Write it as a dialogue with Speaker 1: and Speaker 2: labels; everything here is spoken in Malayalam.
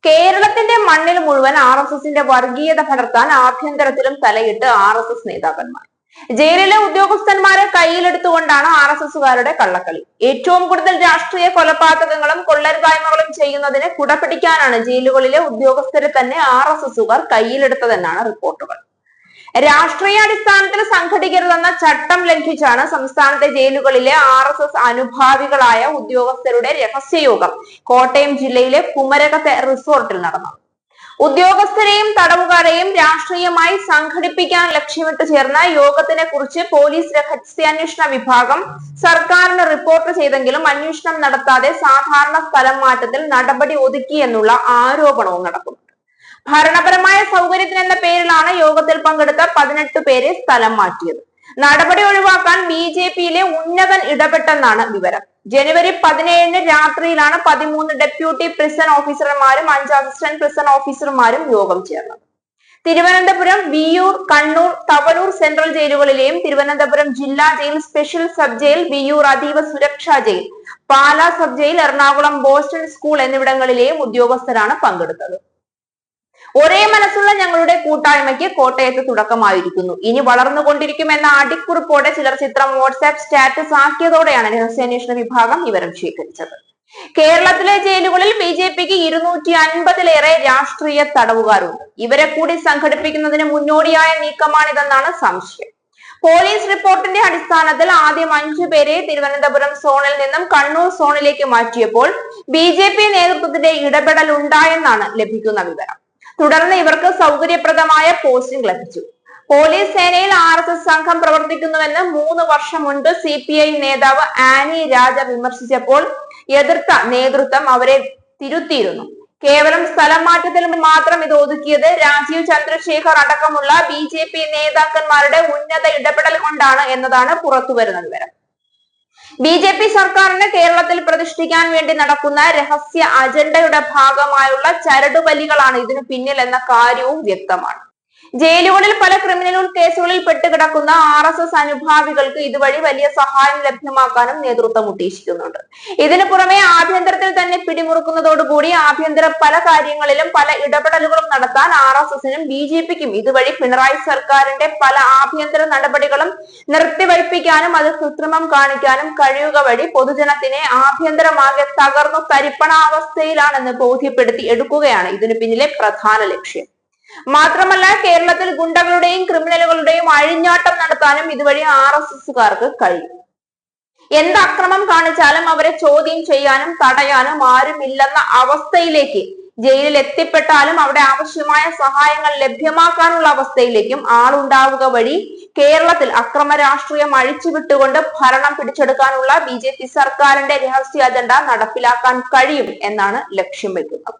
Speaker 1: കേരളത്തിന്റെ മണ്ണിൽ മുഴുവൻ RSSന്റെ വർഗീയത പടർത്താൻ ആഭ്യന്തരത്തിലും തലയിട്ട് RSS നേതാക്കന്മാർ. ജയിലിലെ ഉദ്യോഗസ്ഥന്മാരെ കയ്യിലെടുത്തുകൊണ്ടാണ് RSSകാരുടെ കള്ളക്കളി. ഏറ്റവും കൂടുതൽ രാഷ്ട്രീയ കൊലപാതകങ്ങളും കൊള്ളരുതായ്മകളും ചെയ്യുന്നതിന് കുടപിടിക്കാനാണ് ജയിലുകളിലെ ഉദ്യോഗസ്ഥരെ തന്നെ RSSകാർ കയ്യിലെടുത്തതെന്നാണ് റിപ്പോർട്ടുകൾ. രാഷ്ട്രീയാടിസ്ഥാനത്തിൽ സംഘടിക്കരുതെന്ന ചട്ടം ലംഘിച്ചാണ് സംസ്ഥാനത്തെ ജയിലുകളിലെ RSS അനുഭാവികളായ ഉദ്യോഗസ്ഥരുടെ രഹസ്യയോഗം കോട്ടയം ജില്ലയിലെ കുമരകത്തെ റിസോർട്ടിൽ നടന്നത്. ഉദ്യോഗസ്ഥരെയും തടവുകാരെയും രാഷ്ട്രീയമായി സംഘടിപ്പിക്കാൻ ലക്ഷ്യമിട്ട് ചേർന്ന യോഗത്തിനെ കുറിച്ച് പോലീസ് രഹസ്യാന്വേഷണ വിഭാഗം സർക്കാരിന് റിപ്പോർട്ട് ചെയ്തെങ്കിലും അന്വേഷണം നടത്താതെ സാധാരണ സ്ഥലം മാറ്റത്തിൽ നടപടി ഒതുക്കി എന്നുള്ള ആരോപണവും നടക്കുന്നു. ഭരണപരമായ സൗകര്യത്തിനെന്ന പേരിലാണ് യോഗത്തിൽ പങ്കെടുത്ത 18 പേരെ സ്ഥലം മാറ്റിയത്. നടപടി ഒഴിവാക്കാൻ BJPയിലെ ഉന്നതൻ ഇടപെട്ടെന്നാണ് വിവരം. ജനുവരി 17 രാത്രിയിലാണ് 13 ഡെപ്യൂട്ടി പ്രിസൺ ഓഫീസർമാരും 5 അസിസ്റ്റന്റ് പ്രിസൺ ഓഫീസർമാരും യോഗം ചേർന്നത്. തിരുവനന്തപുരം, വിയ്യൂർ, കണ്ണൂർ, തവനൂർ സെൻട്രൽ ജയിലുകളിലെയും തിരുവനന്തപുരം ജില്ലാ jail, special sub jail, Viyyur അതീവ സുരക്ഷാ jail, Pala sub jail, Ernakulam Borstal school എന്നിവിടങ്ങളിലെയും ഉദ്യോഗസ്ഥരാണ് പങ്കെടുത്തത്. ഒരേ മനസ്സുള്ള ഞങ്ങളുടെ കൂട്ടായ്മയ്ക്ക് കോട്ടയത്ത് തുടക്കമായിരിക്കുന്നു. ഇനി വളർന്നുകൊണ്ടിരിക്കുമെന്ന അടിക്കുറിപ്പോടെ ചിലർ ചിത്രം വാട്സാപ്പ് സ്റ്റാറ്റസ് ആക്കിയതോടെയാണ് രഹസ്യാന്വേഷണ വിഭാഗം വിവരം ശേഖരിച്ചത്. കേരളത്തിലെ ജയിലുകളിൽ BJPക്ക് 250-ലേറെ രാഷ്ട്രീയ തടവുകാരുണ്ട്. ഇവരെ കൂടി സംഘടിപ്പിക്കുന്നതിന് മുന്നോടിയായ നീക്കമാണിതെന്നാണ് സംശയം. പോലീസ് റിപ്പോർട്ടിന്റെ അടിസ്ഥാനത്തിൽ ആദ്യം 5 പേരെ തിരുവനന്തപുരം സോണിൽ നിന്നും കണ്ണൂർ സോണിലേക്ക് മാറ്റിയപ്പോൾ BJP നേതൃത്വത്തിന്റെ ഇടപെടൽ ഉണ്ടായെന്നാണ് ലഭിക്കുന്ന വിവരം. തുടർന്ന് ഇവർക്ക് സൗകര്യപ്രദമായ പോസ്റ്റിംഗ് ലഭിച്ചു. പോലീസ് സേനയിൽ RSS സംഘം പ്രവർത്തിക്കുന്നുവെന്ന് 3 വർഷം മുൻപ് CPI നേതാവ് ആനി രാജ വിമർശിച്ചപ്പോൾ എതിർത്ത നേതൃത്വം അവരെ തിരുത്തിയിരുന്നു. കേവലം സ്ഥലം മാറ്റത്തിൽ മാത്രം ഇത് ഒതുക്കിയത് രാജീവ് ചന്ദ്രശേഖർ അടക്കമുള്ള BJP നേതാക്കന്മാരുടെ ഉന്നത ഇടപെടൽ കൊണ്ടാണ് എന്നതാണ് പുറത്തുവരുന്ന വിവരം. BJP സർക്കാരിന് കേരളത്തിൽ പ്രതിഷ്ഠിക്കാൻ വേണ്ടി നടക്കുന്ന രഹസ്യ അജണ്ടയുടെ ഭാഗമായുള്ള ചരടുവലികളാണ് ഇതിനു പിന്നിൽ എന്ന കാര്യവും വ്യക്തമാണ്. ജയിലുകളിൽ പല ക്രിമിനൽ കേസുകളിൽ പെട്ടുകിടക്കുന്ന RSS അനുഭാവികൾക്ക് ഇതുവഴി വലിയ സഹായം ലഭ്യമാക്കാനും നേതൃത്വം ഉദ്ദേശിക്കുന്നുണ്ട്. ഇതിനു പുറമെ ആഭ്യന്തരത്തിൽ തന്നെ പിടിമുറുക്കുന്നതോടുകൂടി ആഭ്യന്തര പല കാര്യങ്ങളിലും പല ഇടപെടലുകളും നടത്താൻ RSSനും BJPക്കും ഇതുവഴി പിണറായി സർക്കാരിന്റെ പല ആഭ്യന്തര നടപടികളും നിർത്തിവയ്പ്പിക്കാനും അത് കൃത്രിമം കാണിക്കാനും കഴിയുക വഴി പൊതുജനത്തിനെ ആഭ്യന്തരമാകെ തകർന്നു തരിപ്പണാവസ്ഥയിലാണെന്ന് ബോധ്യപ്പെടുത്തി എടുക്കുകയാണ് ഇതിനു പിന്നിലെ പ്രധാന ലക്ഷ്യം. മാത്രമല്ല കേരളത്തിൽ ഗുണ്ടകളുടെയും ക്രിമിനലുകളുടെയും അഴിഞ്ഞാട്ടം നടത്താനും ഇതുവഴി RSSകാർക്ക് കഴിയും. എന്ത് അക്രമം കാണിച്ചാലും അവരെ ചോദ്യം ചെയ്യാനും തടയാനും ആരുമില്ലെന്ന അവസ്ഥയിലേക്ക് ജയിലിൽ എത്തിപ്പെട്ടാലും അവിടെ ആവശ്യമായ സഹായങ്ങൾ ലഭ്യമാക്കാനുള്ള അവസ്ഥയിലേക്കും ആളുണ്ടാവുക വഴി കേരളത്തിൽ അക്രമ രാഷ്ട്രീയം അഴിച്ചുവിട്ടുകൊണ്ട് ഭരണം പിടിച്ചെടുക്കാനുള്ള BJP സർക്കാരിന്റെ രഹസ്യ അജണ്ട നടപ്പിലാക്കാൻ കഴിയും എന്നാണ് ലക്ഷ്യം വെക്കുന്നത്.